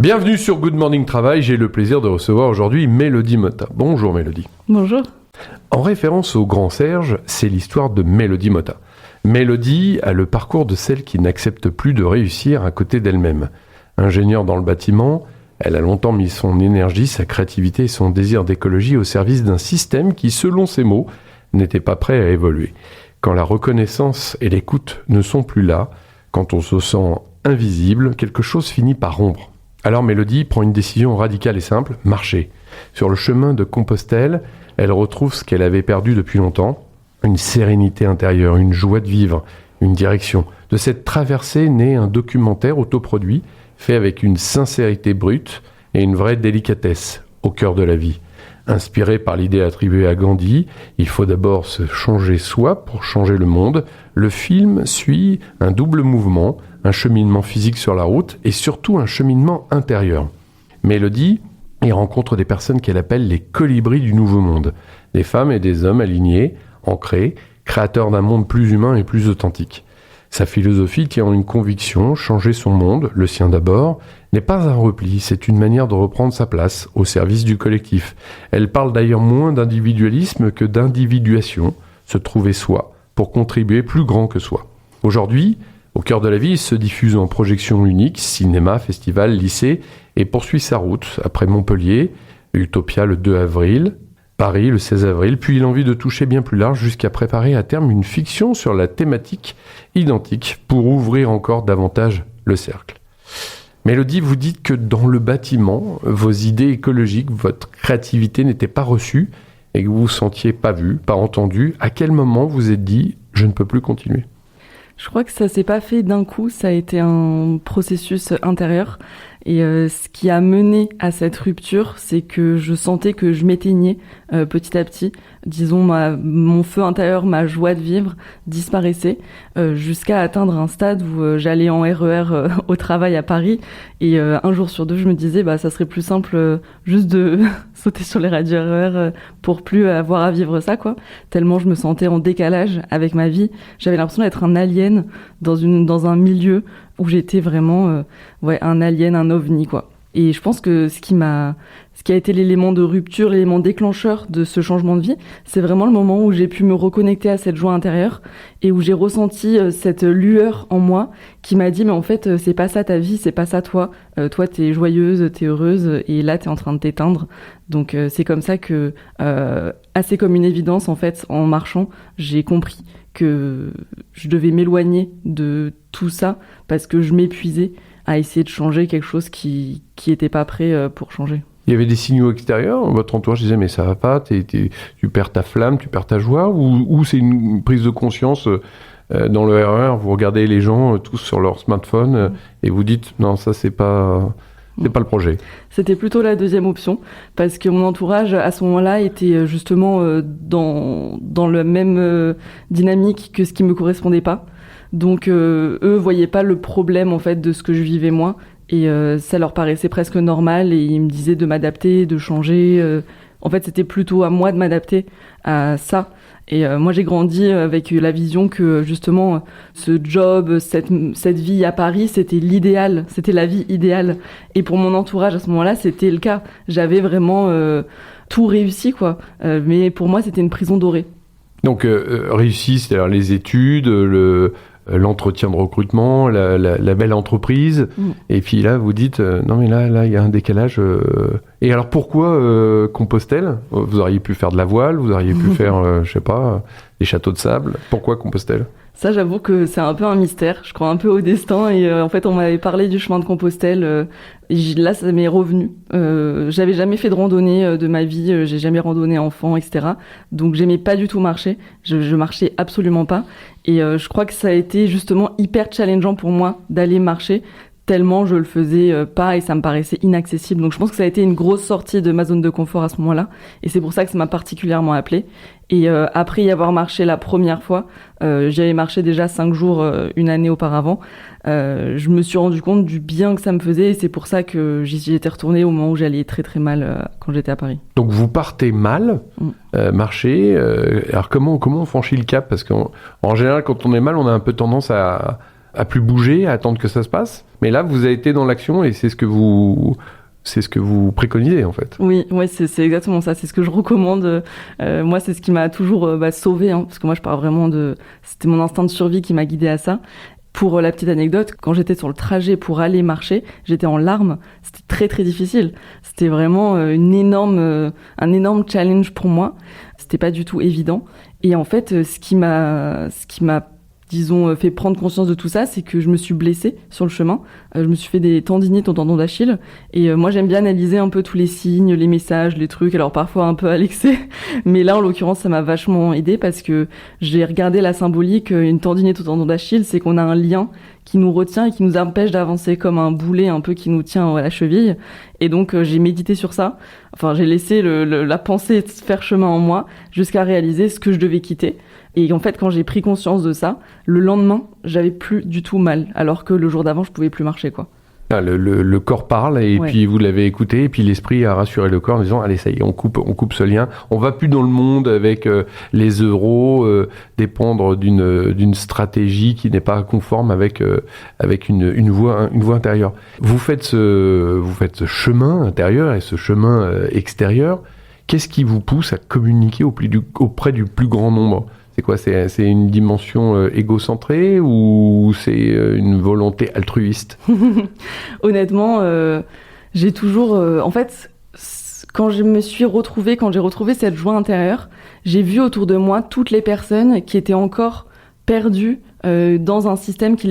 Bienvenue sur Good Morning Travail, j'ai le plaisir de recevoir aujourd'hui Mélodie Motta. Bonjour Mélodie. Bonjour. En référence au Grand Serge, c'est l'histoire de Mélodie Motta. Mélodie a le parcours de celle qui n'accepte plus de réussir à côté d'elle-même. Ingénieure dans le bâtiment, elle a longtemps mis son énergie, sa créativité et son désir d'écologie au service d'un système qui, selon ses mots, n'était pas prêt à évoluer. Quand la reconnaissance et l'écoute ne sont plus là, quand on se sent invisible, quelque chose finit par rompre. Alors Mélodie prend une décision radicale et simple, marcher. Sur le chemin de Compostelle, elle retrouve ce qu'elle avait perdu depuis longtemps, une sérénité intérieure, une joie de vivre, une direction. De cette traversée naît un documentaire autoproduit, fait avec une sincérité brute et une vraie délicatesse au cœur de la vie. Inspiré par l'idée attribuée à Gandhi, il faut d'abord se changer soi pour changer le monde. Le film suit un double mouvement, un cheminement physique sur la route et surtout un cheminement intérieur. Mélodie y rencontre des personnes qu'elle appelle les colibris du nouveau monde, des femmes et des hommes alignés, ancrés, créateurs d'un monde plus humain et plus authentique. Sa philosophie tient en une conviction, changer son monde, le sien d'abord, n'est pas un repli, c'est une manière de reprendre sa place au service du collectif. Elle parle d'ailleurs moins d'individualisme que d'individuation, se trouver soi, pour contribuer plus grand que soi. Aujourd'hui, au cœur de la ville, il se diffuse en projection unique, cinéma, festival, lycée, et poursuit sa route après Montpellier, Utopia le 2 avril, Paris le 16 avril, puis il a envie de toucher bien plus large jusqu'à préparer à terme une fiction sur la thématique identique pour ouvrir encore davantage le cercle. Mélodie, vous dites que dans le bâtiment, vos idées écologiques, votre créativité n'étaient pas reçues et que vous vous sentiez pas vu, pas entendu. À quel moment vous vous êtes dit « je ne peux plus continuer » ? Je crois que ça s'est pas fait d'un coup, ça a été un processus intérieur. Et ce qui a mené à cette rupture, c'est que je sentais que je m'éteignais petit à petit. Disons, mon feu intérieur, ma joie de vivre disparaissait jusqu'à atteindre un stade où j'allais en RER au travail à Paris. Et un jour sur deux, je me disais, ça serait plus simple juste de sauter sur les radios RER pour plus avoir à vivre ça, quoi. Tellement je me sentais en décalage avec ma vie. J'avais l'impression d'être un alien dans un milieu où j'étais vraiment un alien, un ovni, quoi. Et je pense que ce qui a été l'élément de rupture, l'élément déclencheur de ce changement de vie, c'est vraiment le moment où j'ai pu me reconnecter à cette joie intérieure et où j'ai ressenti cette lueur en moi qui m'a dit mais en fait c'est pas ça ta vie, c'est pas ça toi. Toi t'es joyeuse, t'es heureuse et là t'es en train de t'éteindre. Donc c'est comme ça que assez comme une évidence en fait en marchant, j'ai compris que je devais m'éloigner de tout ça parce que je m'épuisais à essayer de changer quelque chose qui était pas prêt pour changer. Il y avait des signaux extérieurs, votre entourage disait mais ça va pas, tu perds ta flamme, tu perds ta joie, ou c'est une prise de conscience dans le RER, vous regardez les gens tous sur leur smartphone et vous dites non ça c'est pas le projet. C'était plutôt la deuxième option, parce que mon entourage, à ce moment-là, était justement dans la même dynamique que ce qui me correspondait pas. Donc, eux voyaient pas le problème, en fait, de ce que je vivais moi. Et ça leur paraissait presque normal, et ils me disaient de m'adapter, de changer. En fait, c'était plutôt à moi de m'adapter à ça. Et moi, j'ai grandi avec la vision que, justement, ce job, cette vie à Paris, c'était l'idéal, c'était la vie idéale. Et pour mon entourage, à ce moment-là, c'était le cas. J'avais vraiment tout réussi, quoi. Mais pour moi, c'était une prison dorée. Donc, réussi, c'est-à-dire les études, l'entretien de recrutement, la belle entreprise, et puis là vous dites non mais là il y a un décalage. Et alors pourquoi Compostelle ? Vous auriez pu faire de la voile, vous auriez pu faire je sais pas, des châteaux de sable. Pourquoi Compostelle ? Ça, j'avoue que c'est un peu un mystère. Je crois un peu au destin. Et en fait, on m'avait parlé du chemin de Compostelle. Là, ça m'est revenu. J'avais jamais fait de randonnée de ma vie. J'ai jamais randonné enfant, etc. Donc, j'aimais pas du tout marcher. Je marchais absolument pas. Et je crois que ça a été justement hyper challengeant pour moi d'aller marcher, tellement je le faisais pas et ça me paraissait inaccessible. Donc je pense que ça a été une grosse sortie de ma zone de confort à ce moment-là. Et c'est pour ça que ça m'a particulièrement appelée. Et après y avoir marché la première fois, j'avais marché déjà 5 jours une année auparavant, je me suis rendu compte du bien que ça me faisait et c'est pour ça que j'y étais retournée au moment où j'allais très très mal quand j'étais à Paris. Donc vous partez mal, marcher, alors comment on franchit le cap ? Parce qu'en général quand on est mal on a un peu tendance à à plus bouger, à attendre que ça se passe. Mais là, vous avez été dans l'action et c'est ce que vous préconisez en fait. Oui, ouais, c'est exactement ça. C'est ce que je recommande. Moi, c'est ce qui m'a toujours sauvée, hein, parce que moi, je parle vraiment c'était mon instinct de survie qui m'a guidée à ça. Pour la petite anecdote, quand j'étais sur le trajet pour aller marcher, j'étais en larmes. C'était très très difficile. C'était vraiment un énorme challenge pour moi. C'était pas du tout évident. Et en fait, ce qui m'a, disons, fait prendre conscience de tout ça, c'est que je me suis blessée sur le chemin. Je me suis fait des tendinites au tendon d'Achille. Et moi, j'aime bien analyser un peu tous les signes, les messages, les trucs. Alors parfois un peu à l'excès. Mais là, en l'occurrence, ça m'a vachement aidée parce que j'ai regardé la symbolique. Une tendinite au tendon d'Achille, c'est qu'on a un lien qui nous retient et qui nous empêche d'avancer, comme un boulet un peu qui nous tient à la cheville. Et donc, j'ai médité sur ça. Enfin, j'ai laissé la pensée faire chemin en moi jusqu'à réaliser ce que je devais quitter. Et en fait, quand j'ai pris conscience de ça, le lendemain, j'avais plus du tout mal, alors que le jour d'avant, je pouvais plus marcher, quoi. Ah, le corps parle et puis vous l'avez écouté et puis l'esprit a rassuré le corps en disant allez ça y est, on coupe ce lien, on va plus dans le monde avec les euros, dépendre d'une stratégie qui n'est pas conforme avec une voie intérieure. Vous faites ce chemin intérieur et ce chemin extérieur. Qu'est-ce qui vous pousse à communiquer auprès du plus grand nombre? C'est quoi? C'est une dimension égocentrée ou c'est une volonté altruiste? Honnêtement, j'ai toujours... en fait, quand j'ai retrouvé cette joie intérieure, j'ai vu autour de moi toutes les personnes qui étaient encore perdues dans un système qui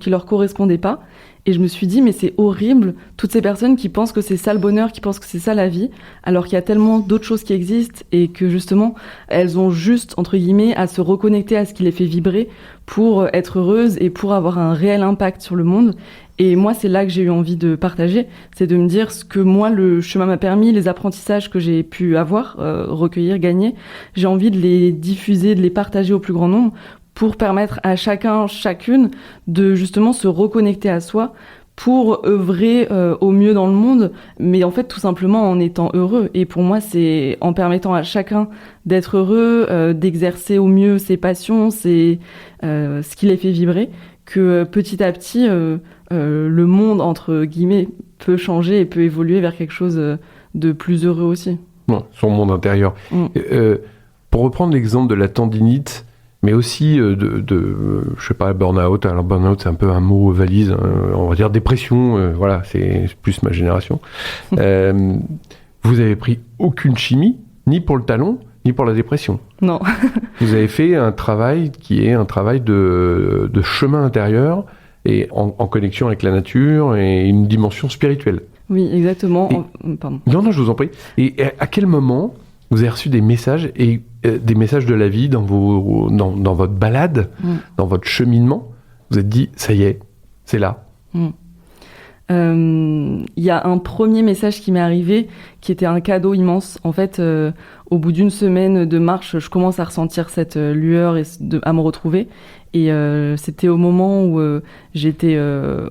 leur correspondait pas. Et je me suis dit, mais c'est horrible, toutes ces personnes qui pensent que c'est ça le bonheur, qui pensent que c'est ça la vie, alors qu'il y a tellement d'autres choses qui existent et que justement, elles ont juste, entre guillemets, à se reconnecter à ce qui les fait vibrer pour être heureuses et pour avoir un réel impact sur le monde. Et moi, c'est là que j'ai eu envie de partager, c'est de me dire ce que moi, le chemin m'a permis, les apprentissages que j'ai pu avoir, recueillir, gagner. J'ai envie de les diffuser, de les partager au plus grand nombre pour permettre à chacune de justement se reconnecter à soi pour œuvrer au mieux dans le monde, mais en fait tout simplement en étant heureux. Et pour moi, c'est en permettant à chacun d'être heureux, d'exercer au mieux ses passions, ce qui les fait vibrer, que petit à petit, le monde, entre guillemets, peut changer et peut évoluer vers quelque chose de plus heureux aussi. Ouais, son monde intérieur. Pour reprendre l'exemple de la tendinite, mais aussi je sais pas, burn-out. Alors burn-out, c'est un peu un mot valise, hein, on va dire dépression, voilà, c'est plus ma génération. Vous avez pris aucune chimie, ni pour le talon, ni pour la dépression. Non. Vous avez fait un travail qui est un travail de chemin intérieur et en connexion avec la nature et une dimension spirituelle. Oui, exactement. Pardon. Non, je vous en prie. Et à quel moment vous avez reçu des messages des messages de la vie dans votre balade, dans votre cheminement? Vous êtes dit, ça y est, c'est là. Il y a un premier message qui m'est arrivé, qui était un cadeau immense. En fait, au bout d'une semaine de marche, je commence à ressentir cette lueur et à me retrouver. Et c'était au moment où j'étais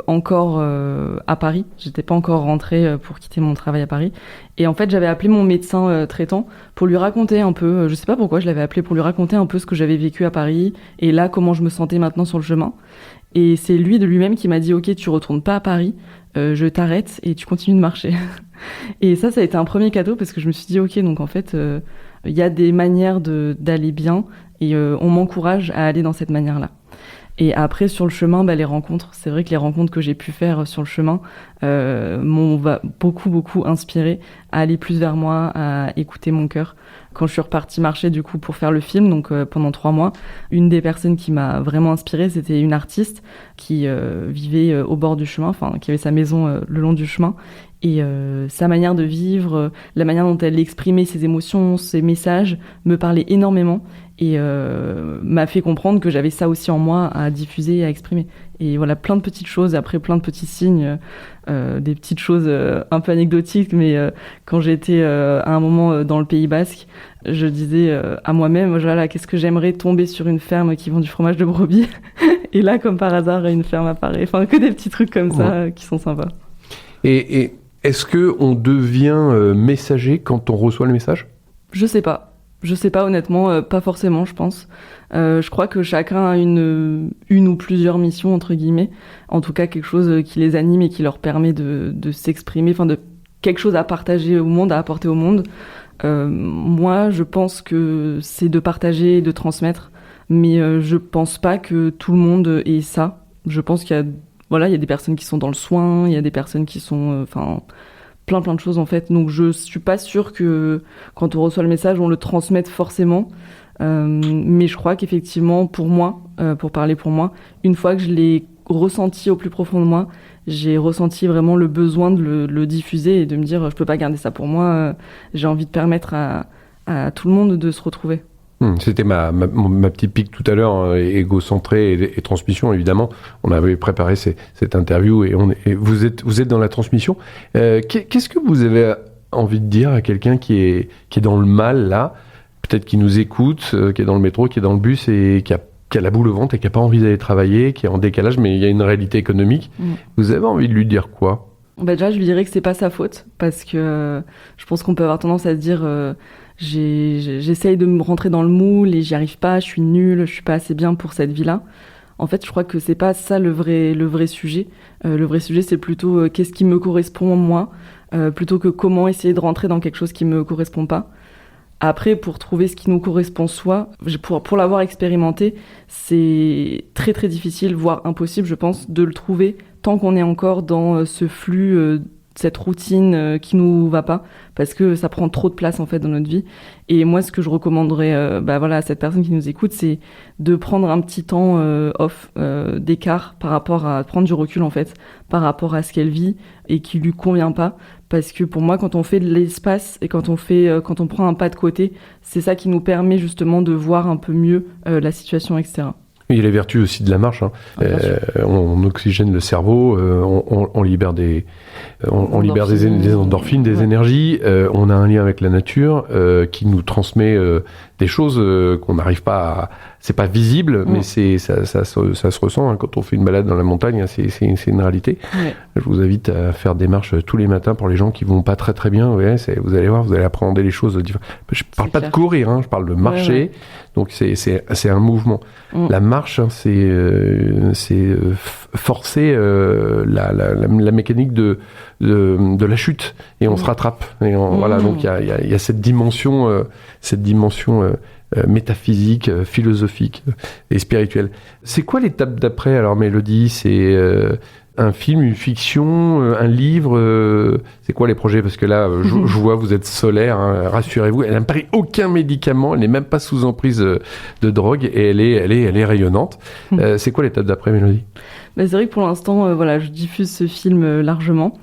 encore à Paris. J'étais pas encore rentrée pour quitter mon travail à Paris. Et en fait, j'avais appelé mon médecin traitant pour lui raconter un peu, je sais pas pourquoi je l'avais appelé, pour lui raconter un peu ce que j'avais vécu à Paris et là, comment je me sentais maintenant sur le chemin. Et c'est lui de lui-même qui m'a dit « Ok, tu retournes pas à Paris, je t'arrête et tu continues de marcher. » Et ça a été un premier cadeau parce que je me suis dit « Ok, donc en fait, il y a des manières d'aller bien et on m'encourage à aller dans cette manière-là. » Et après, sur le chemin, les rencontres. C'est vrai que les rencontres que j'ai pu faire sur le chemin m'ont beaucoup inspiré à aller plus vers moi, à écouter mon cœur. Quand je suis repartie marcher du coup pour faire le film, donc pendant 3 mois, une des personnes qui m'a vraiment inspirée, c'était une artiste qui vivait au bord du chemin, enfin qui avait sa maison le long du chemin. Et sa manière de vivre, la manière dont elle exprimait ses émotions, ses messages, me parlait énormément et m'a fait comprendre que j'avais ça aussi en moi à diffuser et à exprimer. Et voilà, plein de petites choses, après plein de petits signes, des petites choses un peu anecdotiques, mais quand j'étais à un moment dans le Pays Basque, je disais à moi-même, voilà, qu'est-ce que j'aimerais tomber sur une ferme qui vend du fromage de brebis. Et là, comme par hasard, une ferme apparaît. Enfin, que des petits trucs comme ça qui sont sympas. Et est-ce qu'on devient messager quand on reçoit le message ? Je sais pas. Je sais pas, honnêtement, pas forcément, je pense. Je crois que chacun a une ou plusieurs missions, entre guillemets. En tout cas, quelque chose qui les anime et qui leur permet de s'exprimer, enfin, de quelque chose à partager au monde, à apporter au monde. Moi, je pense que c'est de partager et de transmettre. Mais je pense pas que tout le monde ait ça. Je pense qu'il y a, voilà, il y a des personnes qui sont dans le soin, il y a des personnes qui sont, enfin, plein de choses en fait. Donc je suis pas sûre que quand on reçoit le message, on le transmette forcément. Mais je crois qu'effectivement, pour moi, pour parler pour moi, une fois que je l'ai ressenti au plus profond de moi, j'ai ressenti vraiment le besoin de le diffuser et de me dire, je peux pas garder ça pour moi. J'ai envie de permettre à tout le monde de se retrouver. C'était ma petite pique tout à l'heure, égocentrée et transmission, évidemment. On avait préparé cette interview et vous êtes dans la transmission. Qu'est-ce que vous avez envie de dire à quelqu'un qui est dans le mal, là, peut-être qui nous écoute, qui est dans le métro, qui est dans le bus et qui a la boule au ventre et qui n'a pas envie d'aller travailler, qui est en décalage, mais il y a une réalité économique. Vous avez envie de lui dire quoi ? Déjà, je lui dirais que c'est pas sa faute, parce que je pense qu'on peut avoir tendance à se dire... j'essaye de me rentrer dans le moule et j'y arrive pas, je suis nulle, je suis pas assez bien pour cette vie-là. En fait, je crois que c'est pas ça le vrai sujet. Le vrai sujet, c'est plutôt qu'est-ce qui me correspond moi, plutôt que comment essayer de rentrer dans quelque chose qui me correspond pas. Après, pour trouver ce qui nous correspond soi, pour l'avoir expérimenté, c'est très très difficile, voire impossible, je pense, de le trouver tant qu'on est encore dans ce flux, cette routine qui nous va pas, parce que ça prend trop de place en fait dans notre vie. Et moi, ce que je recommanderais, à cette personne qui nous écoute, c'est de prendre un petit temps off, d'écart par rapport à prendre du recul en fait, par rapport à ce qu'elle vit et qui lui convient pas. Parce que pour moi, quand on fait de l'espace et quand on prend un pas de côté, c'est ça qui nous permet justement de voir un peu mieux la situation, etc. Il y a les vertus aussi de la marche. On oxygène le cerveau, on libère des endorphines, des énergies. On a un lien avec la nature qui nous transmet des choses qu'on n'arrive pas à... C'est pas visible, mais ça se ressent quand on fait une balade dans la montagne. C'est une réalité. Ouais. Je vous invite à faire des marches tous les matins pour les gens qui vont pas très très bien. Ouais, vous allez voir, vous allez appréhender les choses différentes. Je parle pas de courir, je parle de marcher. Ouais. Donc c'est un mouvement. La marche, c'est forcer la mécanique de la chute et on se rattrape. Et voilà, donc il y a cette dimension métaphysique, philosophique et spirituelle. C'est quoi l'étape d'après alors, Mélodie ? C'est un film, une fiction, un livre, c'est quoi les projets ? Parce que là, je vois, vous êtes solaire, rassurez-vous, elle n'a pris aucun médicament, elle n'est même pas sous emprise de drogue et elle est rayonnante. C'est quoi l'étape d'après, Mélodie ? C'est vrai que pour l'instant, je diffuse ce film largement.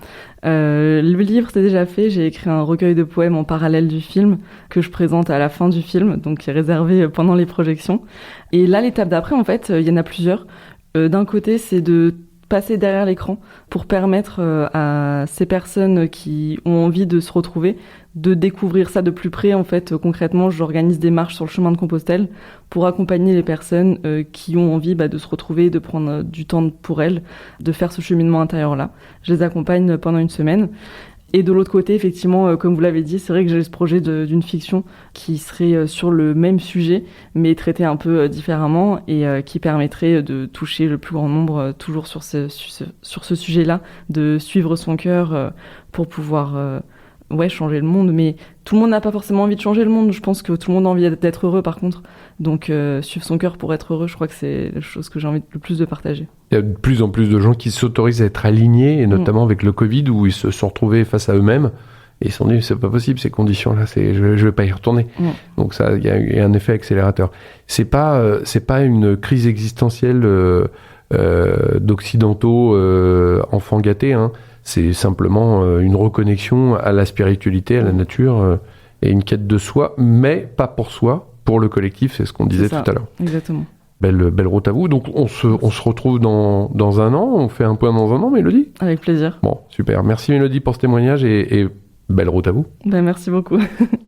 Le livre, c'est déjà fait. J'ai écrit un recueil de poèmes en parallèle du film que je présente à la fin du film, donc qui est réservé pendant les projections. Et là, l'étape d'après, en fait, il y en a plusieurs. D'un côté, c'est de passer derrière l'écran pour permettre à ces personnes qui ont envie de se retrouver de découvrir ça de plus près. En fait, concrètement, j'organise des marches sur le chemin de Compostelle pour accompagner les personnes qui ont envie de se retrouver, de prendre du temps pour elles, de faire ce cheminement intérieur-là. Je les accompagne pendant une semaine. Et de l'autre côté, effectivement, comme vous l'avez dit, c'est vrai que j'ai ce projet d'une fiction qui serait sur le même sujet, mais traité un peu différemment et qui permettrait de toucher le plus grand nombre, toujours sur ce sujet-là, de suivre son cœur pour pouvoir changer le monde. Mais tout le monde n'a pas forcément envie de changer le monde. Je pense que tout le monde a envie d'être heureux, par contre. Donc, suivre son cœur pour être heureux, je crois que c'est la chose que j'ai envie le plus de partager. Il y a de plus en plus de gens qui s'autorisent à être alignés, et notamment avec le Covid, où ils se sont retrouvés face à eux-mêmes, et ils se sont dit, c'est pas possible, ces conditions-là, je vais pas y retourner. Donc ça, il y a un effet accélérateur. C'est pas une crise existentielle d'occidentaux enfants gâtés, c'est simplement une reconnexion à la spiritualité, à la nature, et une quête de soi, mais pas pour soi, pour le collectif, c'est ce qu'on disait tout à l'heure. Exactement. Belle route à vous. Donc on se retrouve dans un an, on fait un point dans un an, Mélodie ? Avec plaisir. Bon, super. Merci Mélodie pour ce témoignage et belle route à vous. Merci beaucoup.